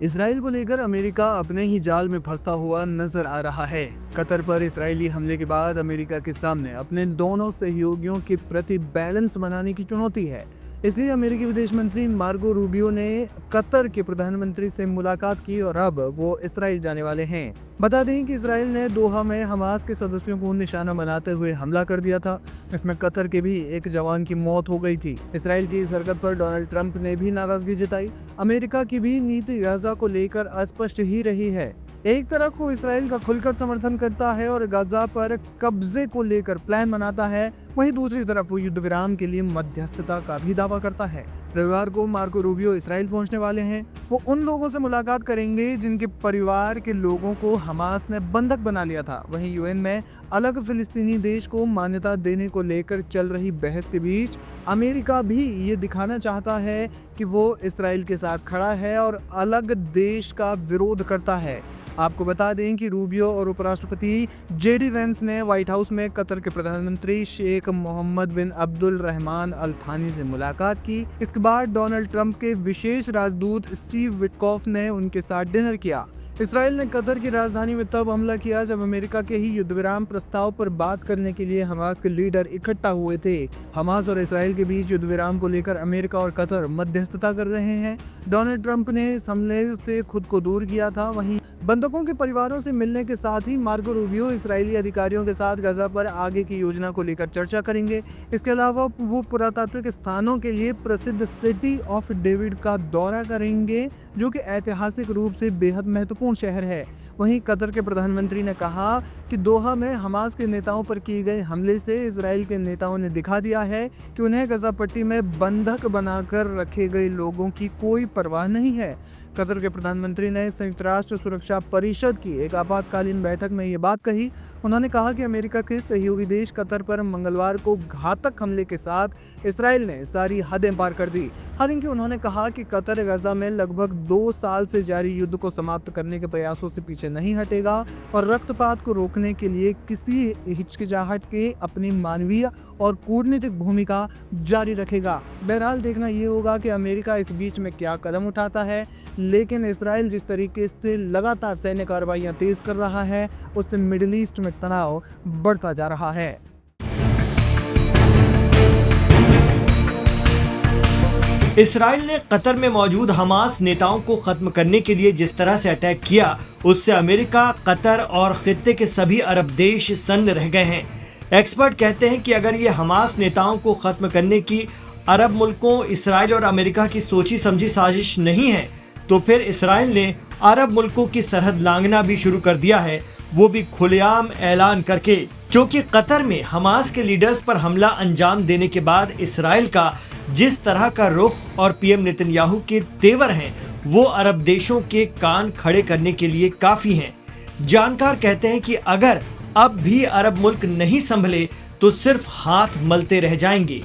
Israel को लेकर America अपने ही जाल में फंसता हुआ नजर आ रहा है। कतर पर इसराइली हमले के बाद अमेरिका के सामने अपने दोनों सहयोगियों के प्रति बैलेंस बनाने की चुनौती है। इसलिए अमेरिकी विदेश मंत्री मार्को रूबियो ने कतर के प्रधानमंत्री से मुलाकात की और अब वो इसराइल जाने वाले हैं। बता दें कि इसराइल ने दोहा में हमास के सदस्यों को निशाना बनाते हुए हमला कर दिया था। इसमें कतर के भी एक जवान की मौत हो गई थी। इसराइल की इस हरकत पर डोनाल्ड ट्रंप ने भी नाराजगी जताई। अमेरिका की भी नीति गाजा को लेकर अस्पष्ट ही रही है। एक तरफ वो इसराइल का खुलकर समर्थन करता है और गाजा पर कब्जे को लेकर प्लान बनाता है, वहीं दूसरी तरफ वो युद्ध विराम के लिए मध्यस्थता का भी दावा करता है। रविवार को मार्को रूबियो इसराइल पहुंचने वाले हैं। वो उन लोगों से मुलाकात करेंगे जिनके परिवार के लोगों को हमास ने बंधक बना लिया था। वहीं यूएन में अलग फिलिस्तीनी देश को मान्यता देने को लेकर चल रही बहस के बीच अमेरिका भी ये दिखाना चाहता है कि वो इसराइल के साथ खड़ा है और अलग देश का विरोध करता है। आपको बता दें कि रूबियो और उपराष्ट्रपति जेडी वेंस ने व्हाइट हाउस में कतर के प्रधानमंत्री शेख मोहम्मद बिन अब्दुल रहमान अल थानी से मुलाकात की। इसके बाद डोनाल्ड ट्रंप के विशेष राजदूत स्टीव विटकॉफ ने उनके साथ डिनर किया। इसराइल ने कतर की राजधानी में तब हमला किया जब अमेरिका के ही युद्ध विराम प्रस्ताव पर बात करने के लिए हमास के लीडर इकट्ठा हुए थे। हमास और इसराइल के बीच युद्ध विराम को लेकर अमेरिका और कतर मध्यस्थता कर रहे हैं। डोनाल्ड ट्रंप ने इस हमले से खुद को दूर किया था। वहीं बंधकों के परिवारों से मिलने के साथ ही मार्को रूबियो इसराइली अधिकारियों के साथ गाजा पर आगे की योजना को लेकर चर्चा करेंगे। इसके अलावा वो पुरातात्विक स्थानों के लिए प्रसिद्ध सिटी ऑफ डेविड का दौरा करेंगे, जो कि ऐतिहासिक रूप से बेहद महत्वपूर्ण शहर है। वहीं कतर के प्रधानमंत्री ने कहा कि दोहा में हमास के नेताओं पर किए गए हमले से इसराइल के नेताओं ने दिखा दिया है कि उन्हें गाजा पट्टी में बंधक बनाकर रखे गए लोगों की कोई परवाह नहीं है। कतर के प्रधानमंत्री ने संयुक्त राष्ट्र सुरक्षा परिषद की एक आपातकालीन बैठक में ये बात कही। उन्होंने कहा कि अमेरिका के सहयोगी देश कतर पर मंगलवार को घातक हमले के साथ इसराइल ने सारी हदें पार कर दी। हालांकि उन्होंने कहा कि कतर गाजा में लगभग 2 साल से जारी युद्ध को समाप्त करने के प्रयासों से पीछे नहीं हटेगा और रक्तपात को रोकने के लिए किसी हिचकिचाहट के अपनी मानवीय और कूटनीतिक भूमिका जारी रखेगा। बहरहाल देखना ये होगा कि अमेरिका इस बीच में क्या कदम उठाता है, लेकिन इसराइल जिस तरीके से लगातार सैन्य कार्रवाइयां तेज कर रहा है, उससे मिडिल ईस्ट में तनाव बढ़ता जा रहा है। इसराइल ने कतर में मौजूद हमास नेताओं को खत्म करने के लिए जिस तरह से अटैक किया, उससे अमेरिका, कतर और खित्ते के सभी अरब देश सन्न रह गए हैं। एक्सपर्ट कहते हैं कि अगर ये हमास नेताओं को खत्म करने की अरब मुल्कों, इसराइल और अमेरिका की सोची समझी साजिश नहीं है, तो फिर इसराइल ने अरब मुल्कों की सरहद लांघना भी शुरू कर दिया है, वो भी खुलेआम ऐलान करके। क्योंकि कतर में हमास के लीडर्स पर हमला अंजाम देने के बाद इसराइल का जिस तरह का रुख और पीएम नेतन्याहू के तेवर हैं, वो अरब देशों के कान खड़े करने के लिए काफी हैं। जानकार कहते हैं कि अगर अब भी अरब मुल्क नहीं संभले तो सिर्फ हाथ मलते रह जाएंगे।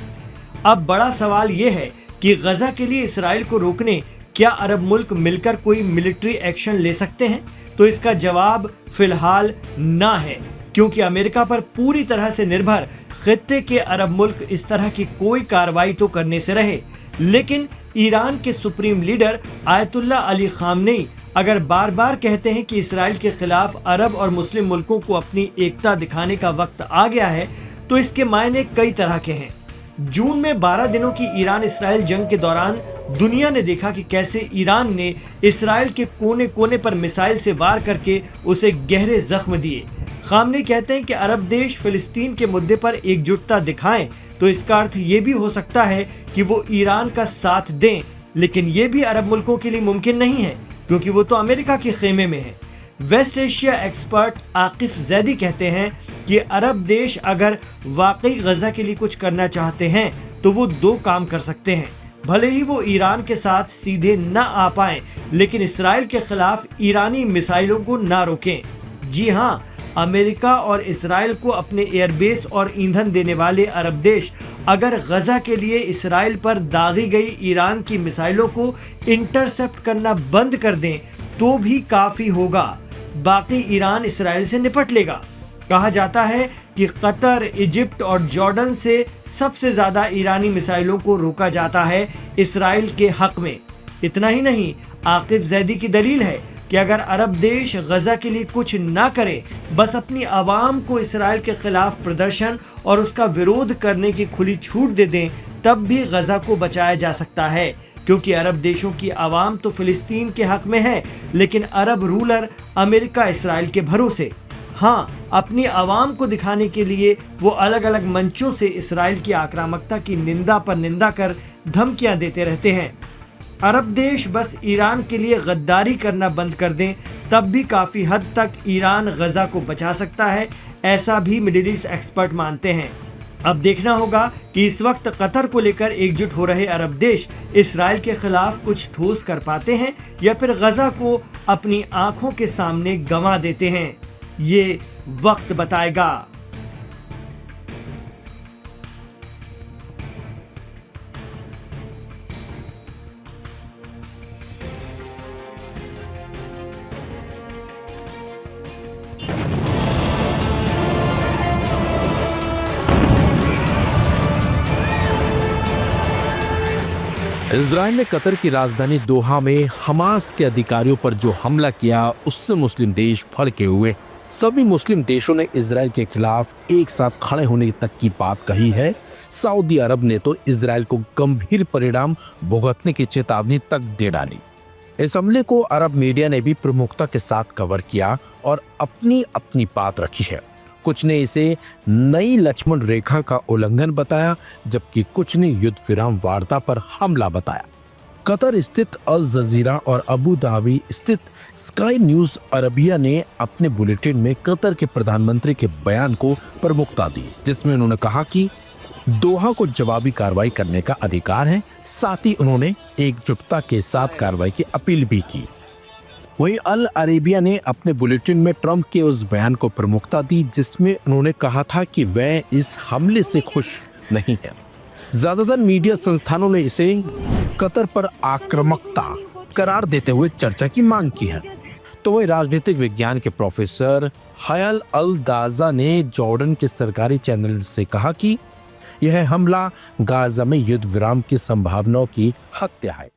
अब बड़ा सवाल ये है कि गजा के लिए इसराइल को रोकने क्या अरब मुल्क मिलकर कोई मिलिट्री एक्शन ले सकते हैं? तो इसका जवाब फिलहाल ना है, क्योंकि अमेरिका पर पूरी तरह से निर्भर खित्ते के अरब मुल्क इस तरह की कोई कार्रवाई तो करने से रहे। लेकिन ईरान के supreme leader ayatollah Ali Khamenei अगर बार बार कहते हैं कि इसराइल के खिलाफ अरब और मुस्लिम मुल्कों को अपनी एकता दिखाने का वक्त आ गया है, तो इसके मायने कई तरह के हैं। जून में 12 दिनों की ईरान इसराइल जंग के दौरान दुनिया ने देखा कि कैसे ईरान ने इसराइल के कोने कोने पर मिसाइल से वार करके उसे गहरे जख्म दिए। खामनेई कहते हैं कि अरब देश फिलिस्तीन के मुद्दे पर एकजुटता दिखाएं, तो इसका अर्थ ये भी हो सकता है कि वो ईरान का साथ दें, लेकिन ये भी अरब मुल्कों के लिए मुमकिन नहीं है, क्योंकि वो तो अमेरिका के खेमे में है। West Asia expert Akif Zaidi कहते हैं कि अरब देश अगर वाकई गजा के लिए कुछ करना चाहते हैं तो वो 2 काम कर सकते हैं। भले ही वो ईरान के साथ सीधे ना आ पाएं, लेकिन इसराइल के खिलाफ ईरानी मिसाइलों को ना रोकें। जी हाँ, अमेरिका और इसराइल को अपने एयरबेस और ईंधन देने वाले अरब देश अगर गजा के लिए इसराइल पर दागी गई ईरान की मिसाइलों को इंटरसेप्ट करना बंद कर दें तो भी काफी होगा। बाकी ईरान इसराइल से निपट लेगा। कहा जाता है कि कतर, इजिप्ट और जॉर्डन से सबसे ज्यादा ईरानी मिसाइलों को रोका जाता है इसराइल के हक में। इतना ही नहीं, आकिफ जैदी की दलील है कि अगर अरब देश गजा के लिए कुछ ना करे, बस अपनी आवाम को इसराइल के खिलाफ प्रदर्शन और उसका विरोध करने की खुली छूट दे दें, तब भी गजा को बचाया जा सकता है। क्योंकि अरब देशों की आवाम तो फिलिस्तीन के हक में है, लेकिन अरब रूलर अमेरिका इसराइल के भरोसे। हाँ, अपनी आवाम को दिखाने के लिए वो अलग अलग मंचों से इसराइल की आक्रामकता की निंदा पर निंदा कर धमकियां देते रहते हैं। अरब देश बस ईरान के लिए गद्दारी करना बंद कर दें, तब भी काफ़ी हद तक ईरान गजा को बचा सकता है, ऐसा भी मिडिल ईस्ट एक्सपर्ट मानते हैं। अब देखना होगा कि इस वक्त कतर को लेकर एकजुट हो रहे अरब देश इसराइल के खिलाफ कुछ ठोस कर पाते हैं या फिर गजा को अपनी आंखों के सामने गंवा देते हैं। ये वक्त बताएगा। इजराइल ने कतर की राजधानी दोहा में हमास के अधिकारियों पर जो हमला किया, उससे मुस्लिम देश भड़के हुए। सभी मुस्लिम देशों ने इजराइल के खिलाफ एक साथ खड़े होने तक की बात कही है। सऊदी अरब ने तो इजराइल को गंभीर परिणाम भुगतने की चेतावनी तक दे डाली। इस हमले को अरब मीडिया ने भी प्रमुखता के साथ कवर किया और अपनी अपनी बात रखी है। कुछ ने इसे नई लक्ष्मण रेखा का उल्लंघन बताया, जबकि कुछ ने युद्ध विराम वार्ता पर हमला बताया। कतर स्थित अल जजीरा और अबू धाबी स्थित स्काई न्यूज अरबिया ने अपने बुलेटिन में कतर के प्रधानमंत्री के बयान को प्रमुखता दी, जिसमें उन्होंने कहा कि दोहा को जवाबी कार्रवाई करने का अधिकार है। साथ ही उन्होंने एकजुटता के साथ कार्रवाई की अपील भी की। वहीं अल अरेबिया ने अपने बुलेटिन में ट्रंप के उस बयान को प्रमुखता दी, जिसमें उन्होंने कहा था कि वह इस हमले से खुश नहीं है। ज्यादातर मीडिया संस्थानों ने इसे कतर पर आक्रामकता करार देते हुए चर्चा की मांग की है। तो वही राजनीतिक विज्ञान के प्रोफेसर हयल अल दाजा ने जॉर्डन के सरकारी चैनल से कहा कि यह हमला गाजा में युद्ध विराम की संभावनाओं की हत्या है।